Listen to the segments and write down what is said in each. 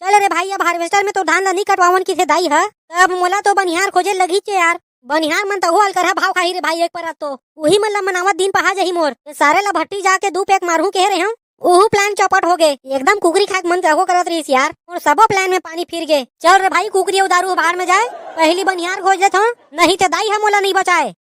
चल रे भाई अब हार्वेस्टर में तो धान नहीं कटवावन की थे दाई है, तब मोला तो बनिहार खोजे लगी चे यार। बनिहार मन तो हल कर भाव खाही रे भाई एक पर तो वही मन ला मनावत दिन पहा जही मोर सारे ला भट्टी जाके 2 पैक मारू कह रहे हम। ओहू प्लान चौपट हो गए एकदम कुकरी खाक मन रहो करत रही यार और सबो प्लान में पानी फिर गए। चल रे भाई कुकरी उदारू बाहर में जाए पहली बनिहार खोज लेत हूं नहीं तो दाई हम मोला नहीं बचाए।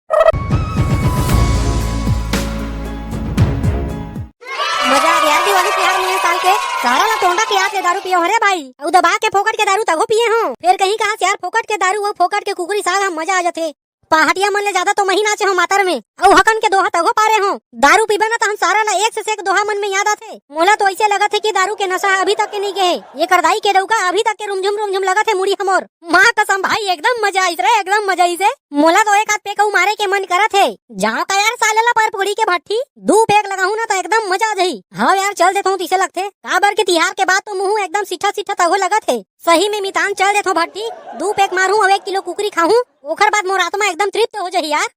मजा आ गया दिवाली त्योहार में साल के सारा ला टोंडा के हाथ ले दारू पियो हरे भाई और दबा के फोकट के दारू तगो पिए हो फिर कहीं कहां से यार फोकट के दारू वो फोकट के कुकरी साग हम मजा आ जाते। पहाड़िया मन ले ज्यादा तो महीना से हो मातर में और हकन के दोहा तगो पारे हो दारू पीबे ना तो हम सारा ला एक से एक दोहा मन में याद आथे। मोला तो ऐसे लगा थे कि दारू के नशा अभी तक के नहीं गए ये करदाई के डौका अभी तक के रुमझुम लगा थे मुड़ी हमोर माँ कसम भाई एकदम मजा आई रे एकदम मजा आई से मोला तो एक आध पेक मारे के मन करा थे जहाँ का यार सालेला पर पुड़ी के भट्टी 2 पैक लगाऊ ना तो एकदम मजा आ जाही। हाँ यार चल देता हूँ तीसे लगते काबर के तिहार के बाद तो मुँह एकदम सीठा सीठा तगो लगा थे सही में मितान चल देता हूँ भट्टी 2 पैक मारू और 1 किलो कुकरी खाऊं ओखर बाद मोर आत्मा एकदम तृप्त हो जाही यार।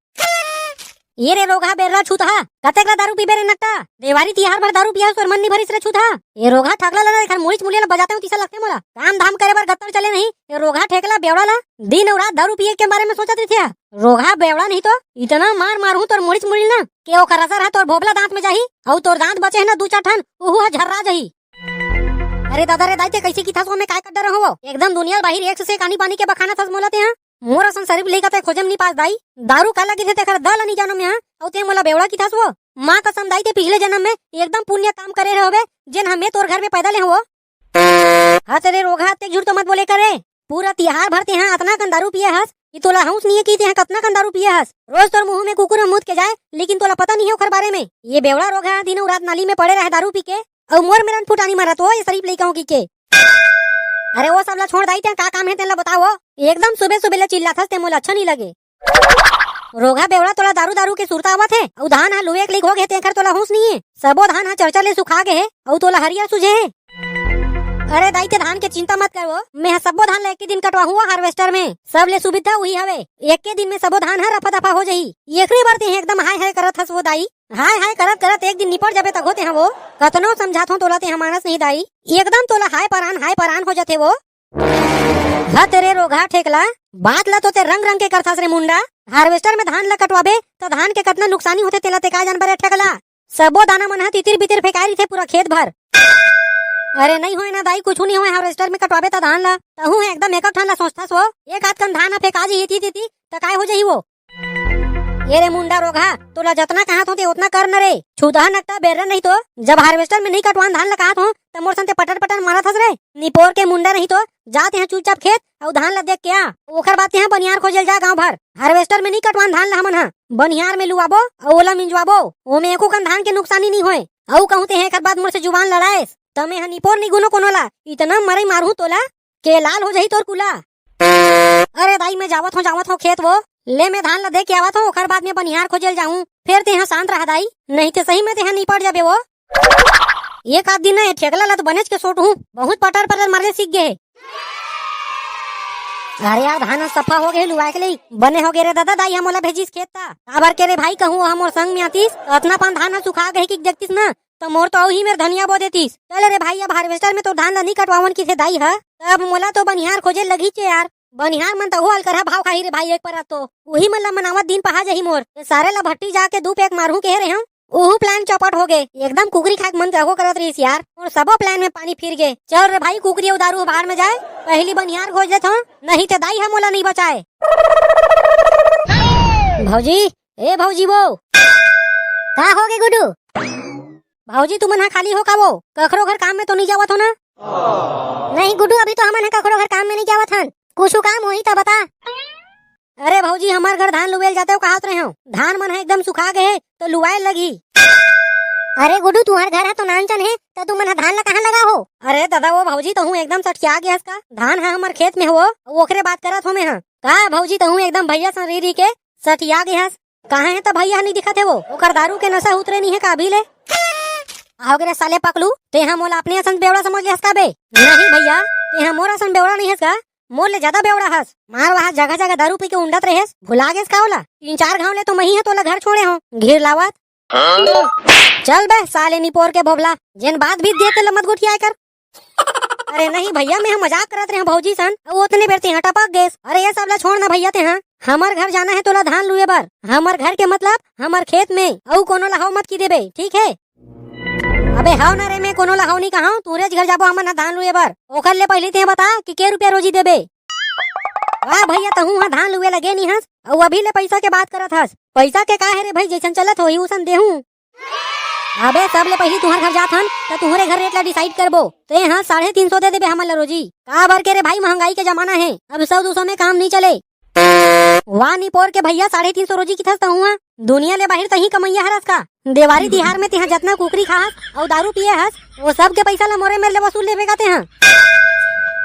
ये रे रोगा बेरला छूता कतेक ला दारू पीबे रे नक्का देवारी तिहार भर दारू पिया तोर मन नहीं भरिस रे छूता ये रोगा ठगला ला खर मुड़ीच मुड़िया बजाते हूँ तीसा लगते मोला काम धाम करे बार गत्तर चले नहीं ये रोगा ठेकला बेवड़ा ला दिन और रात दारू पिए के बारे में सोचत रही थी रोगा बेवड़ा नहीं तो इतना मार मारू तोर मुड़ीच मुड़ी ना के ओकर असर है तोर भोबला दांत में जाही और तोर दांत बचे है ना 2-4 ठन ओहू झर्रा जाही। अरे दादा रे दाइते कैसे की था सो में काय कर रहा हो एकदम दुनिया बाहर एक से कानी पानी के बखाना था मोलाते हैं मोर असन शरीफ लेका ते खोजम नहीं पास दाई दारू काला की थे तेखर दल नहीं जानो में और ते मोला बेवड़ा की था सो मां कसम दाई ते पिछले जन्म में एकदम पुण्य काम करे रहे होबे जेन हमें तोर घर में पैदा ले हो। हां तेरे रोगा ते झूठ तो मत बोले करे पूरा तिहार भरते हैं इतना कन दारू पिए हस कि तोला हंस नहीं की ते कतना कन दारू पिए हस रोज तोर मुंह में कुकुर मुद के जाए लेकिन तोला पता नहीं है ओखर बारे में ये बेवड़ा रोगा दिनों रात नाली में पड़े रहे दारू पी के और मोर मेरन फुटानी मारा तो ये शरीफ लेका की के। अरे वो सब ला छोड़ दाई ते का काम है तेला बताओ एकदम सुबह सुबह ले चिल्ला था ते मोला अच्छा नहीं लगे। रोगा बेवड़ा तोला दारू दारू के सुरता आवत है और धान हा लुए के हो गए तेखर तोला होश नहीं है सबो धान हा चर्चा ले सुखा गए है और तोला हरियर सुझे है। अरे दाई ते धान के चिंता मत करो मैं सबो धान एक ही दिन कटवा हुआ हार्वेस्टर में सब ले सुविधा हुई हवे एक के दिन में सबो धान हा रफा दफा हो जाही एकरी बार ते एकदम हाय हाय करत हस वो दाई हाय हाय करत करत एक दिन निपट जाबे तक होते हैं वो कतनो समझात हो तोला ते हमानस नहीं दाई एकदम तोला हाय परान हो जाते वो। हाँ तेरे रोगा ठेकला बात ला तो ते रंग रंग के करथास रे मुंडा हार्वेस्टर में धान ला कटवाबे तो धान के कितना नुकसानी होते तेला ते का जानबर ठेकला सबो दाना मन हा तितिर बितिर फेकारी थे पूरा खेत भर। अरे नहीं होए ना दाई कुछ नहीं होए हार्वेस्टर में कटवाबे तो धान ला तहू एकदम एक ठन ला सोचता सो एक आध कन धान हा फेका जी थी तो काय हो जाही वो। ये रे मुंडा रोगा तोला जतना कहात होते उतना कर न रे छुदा नकटा बेर नहीं तो जब हार्वेस्टर में नहीं कटवान धान ला कहात हो तो मोर संते पटन मारत हस रे निपोर के मुंडा नहीं तो जाते हैं चुपचाप खेत और धान ला देख क्या ओखर बात यहाँ बनियार खोजल जा गाँव भर हार्वेस्टर में नहीं कटवान धान ला हमन हा बनियार में लुआबो और ओला मिंजवाबो ओमे एको कन धान के नुकसानी नहीं होए और कहूँ ते एक बात मोर से जुबान लड़ाएस तमे हा निपोर नहीं गुनो कोनोला इतना मरे मारू तोला के लाल हो जाही तोर कुला। अरे दाई मैं जावत हो खेत वो ले मैं धान ला दे के आवत हूँ ओखर बाद में बनिहार खोजल जाऊँ फिर ते यहाँ शांत रहा दाई नहीं तो सही में ते यहाँ निपट जाबे वो। एक आध दिन ठेकला ला तो बनेच के सोट हूँ बहुत पटर मारले सीख गए। अरे यार धान सफा हो गए लुआ के लिए बने हो गए रे दादा दाई हमोला भेजिस खेत था आबर के रे भाई कहूँ हम संग में आतीस अतना पान धान सुखा गए कि देखतीस ना तो मोर तो ही मेरे धनिया बो देतीस। चल रे भाई अब हार्वेस्टर में तो धान नहीं कटवावन की थे दाई है तब मोला तो बनिहार खोजे लगी चे यार बनिहार मन तो हल कर भाव खाही रे भाई एक पर तो वही मन ला मनावत दिन पहा जही मोर सारे ला भट्टी जाके 2 पैक मारू कह रहे हम ओहू प्लान चौपट हो गए एकदम कुकरी खाक मन रहो करत रही यार और सबो प्लान में पानी फिर गए। चल रे भाई कुकरी उदारू बाहर में जाए पहली बनिहार खोज लेत हूं नहीं तो दाई हम मोला नहीं बचाए। भौजी ए भौजी वो का हो गए गुडू भौजी तुम ना खाली हो का वो कखरो घर काम में तो नहीं जावत हो ना। नहीं गुडू अभी तो हमन कखरो घर काम में नहीं जावत हन कुछ काम होई तो बता। अरे भौजी हमार घर धान लुवेल जाते हो कहात रहे हो धान मन है एकदम सुखा गए तो लुवाए लगी। अरे गुडू तुम्हारे घर है तो नानचन है तो तुम मन धान ला कहाँ लगा हो। अरे दादा वो भौजी तो हूँ एकदम सटकिया गया का धान है हमारे खेत में हो ओकरे बात करत हो मैं हाँ का भौजी तो हूँ एकदम भैया शरीरी के सटिया गया कहाँ है तो भैया नहीं दिखत है वो ओकर दारू के नशा उतरे नहीं है का अभी ले आओगे साले पकलू ते हम मोला अपने असन बेवड़ा समझ लिया का बे नहीं भैया ते हम मोर असन बेवड़ा नहीं है का मोर ले ज्यादा बेवड़ा हस मार वहाँ जगह जगह दारू पी के उंडत रहे भुला गेस का होला 3-4 गाँव ले तो मही है तोला घर छोड़े हो घेर लावत चल बे साले निपोर के भोबला जेन बात भी दे के लमत गुठिया कर अरे नहीं भैया, मैं मजाक करत रहे भौजी सन, वो उतने बेर तिहा टपक गेस। अरे ये सब ला छोड़ ना भैया ते। हमार घर जाना है तोला धान लुए बर। हमार घर के मतलब हमार खेत में, औ कोनो ला हाव मत की देबे, ठीक है? अबे हाव ना रे, मैं कोनो ला हाव नहीं कहा, तूरे घर जाबो हमन धान लुए बर। ओखर ले पहले ते बता कि के रुपया रोजी देबे। वाह भैया, तहू हा धान लुए लगे नी हस, और अभी ले पैसा के बात करत हस। पैसा के का है रे भाई, जैसन चलत होही उसन देहू। अबे सब ले पहले तुहर घर जात हन त तुहरे घर रेट ला डिसाइड करबो। तो यहाँ 350 दे देबे हमन ला रोजी। का बर के रे भाई, महंगाई के जमाना है, अब 100-200 में काम नहीं चले। वाह नी पोर के भैया 350 रोजी किथस हुआ। दुनिया ले बाहर तही कमैया हरस का। देवारी तिहार में तिहा जतना कुकरी खास और दारू पिए हस, वो सब के पैसा ला मोरे मेरे ले वसूल लेबे का तेहा।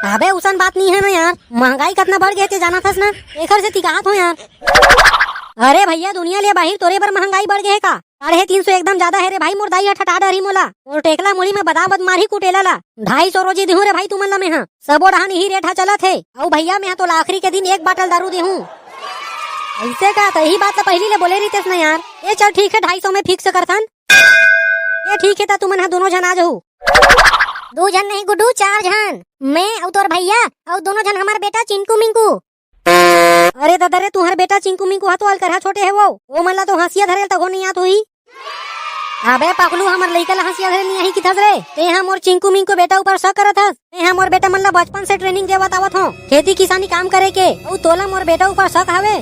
अबे उसन बात नहीं है ना यार, महंगाई कितना बढ़ गए थे जाना थस ना, एकर से तिकाहत हो यार। अरे भैया, दुनिया ले बाहर तोरे बर महंगाई बढ़ गए का? 350 एकदम ज्यादा है रे भाई, मोर दाई ठटा डरी मोला। और टेकला मुड़ी में बदाबद मारी कुटेला ला 250 रोजी देहू रे भाई तुमन ला। में सबो डहान ही रेट चलत है। औ भैया मैं तो आखिरी के दिन 1 बाटल दारू देहू। ऐसे का तो यही बात तो पहली ले बोले रही ना यार। ये चल ठीक है, 250 में फिक्स करथन। ये ठीक है, ता तुमन दोनों जन आ जाऊ। 2 जन नहीं गुड्डू, 4 जन, मैं और तोर भैया और दोनों जन हमार बेटा चिंकू मिंकू। अरे दादा रे, तुम्हारे बेटा चिंकू मिंकू हाथो अल कर छोटे है वो मल्ला तो हंसिया धरे तक नहीं आत हुई। अबे पकलू, हमार लइका ला हंसिया धरे नहीं आई किथस रे। ते हम और चिंकू मिंकू बेटा ऊपर शक करत हस। ते हम और बेटा मल्ला बचपन से ट्रेनिंग देवत आवत हो खेती किसानी काम करे के, और तोला मोर बेटा ऊपर शक हवे।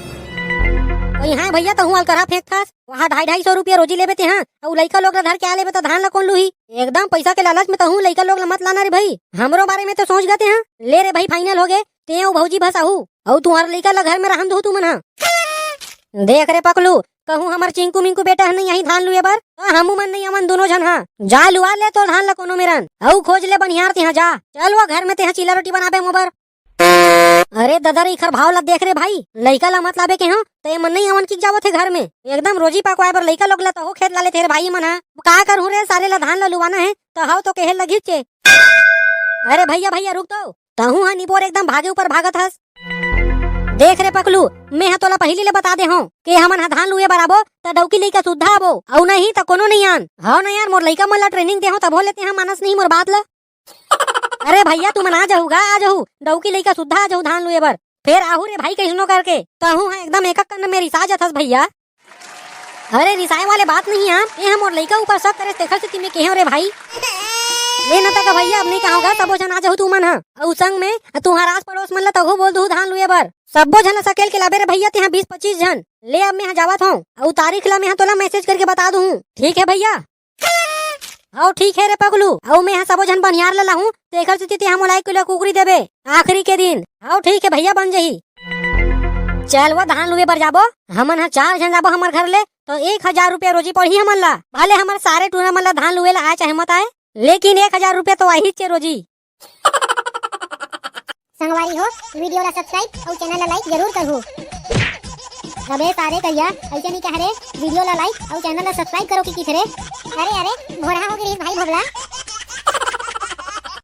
यहाँ भैया तहू अल करा फेंक थस, वहाँ 250 रुपया रोजी लेबे ते। हाँ, और लइका लोग ला धर के आ लेबे तो धान ला कौन लुही। एकदम पैसा के लालच में तहू लइका लोग ला मत लाना रे भाई। हमरो बारे में तो सोच गते हैं। ले रे भाई, फाइनल हो गए ते भौजी बस आहू, और तुम्हारे लइका ला घर में रहन दो तुमन। देख रे पकलू, कहूँ हमार चिंकू मिंकू बेटा है नहीं यही धान लुए बर, तो हमू मन नहीं अमन दोनों जन। हाँ, जा लुआ ले तो धान ला कोनो मेरन, औ खोज ले बनिहार तिहा जा। चल वो घर में तेहा चीला रोटी बनाबे मोबर। अरे दादा रे, इखर भाव ला देख रे भाई, लइका ला मत लाबे के हो ते मन नहीं अमन की जावत है घर में। एकदम रोजी पकवाए बर लइका लोग ला तो खेत ला ले तेरे भाई मन। का करू रे, सारे ला धान ला लुवाना है तो हाव तो केहे लगी के। अरे भैया भैया रुक तो, तहू हा निपोर एकदम भागे ऊपर भागत हस। देख रे पकलू, मैं तोला पहली ले बता दे हूँ कि हमन धान लुए बराबो त डौकी लइका सुद्धा आबो, औ नहीं त कोनो नहीं आन। हां ना यार, मोर लइका मन ला ट्रेनिंग दे हो तब लेते हैं, मानस नहीं मोर बात ला। अरे भैया तुम आ जाऊगा, आ जाऊ, डौकी लइका सुद्धा आ जाऊ धान लुए बर। फिर आहू रे भाई कैसनो करके तहू है एकदम एक कन में रिसा जाथस भैया। अरे रिसाए वाले बात नहीं यार, ये हम और लइका ऊपर शक करे तेखर से तिमे केहो रे भाई। ले न तक भैया, अब नहीं कहोगा सबो जन आ जाऊ तू मन। और संग में तुम्हारा आस पड़ोस मन ला तहू बोल दू धान लुए बर। सबो जन सकेल के लाबे रे भैया, तेहा 20-25 जन ले। अब मैं जावत हूँ, और तारीख ला मैं तोला मैसेज करके बता दूँ, ठीक है भैया? हाँ ठीक है रे पगलू, और मैं सबो जन बनियार ला लाहूँ, तेखर से तेहा मोला 1 किलो कुकरी देबे आखिरी के दिन। हाँ ठीक है भैया, बन जही। चल वो धान लुए बर जाबो, हमन 4 जन जाबो हमार घर ले, तो 1000 रुपया रोजी पड़ी हमन ला। भले हमार सारे टूना मन ला धान लुए ला आए चाहे मत आए, लेकिन 1000 रुपया तो आई चे रोजी। संगवारी हो, वीडियो ला सब्सक्राइब और चैनल ला लाइक जरूर करहु। अबे सारे कहिया ऐसे नहीं कह रे, वीडियो ला लाइक और चैनल ला सब्सक्राइब करो कि किस रे। अरे अरे भोरा हो गई भाई भोगला।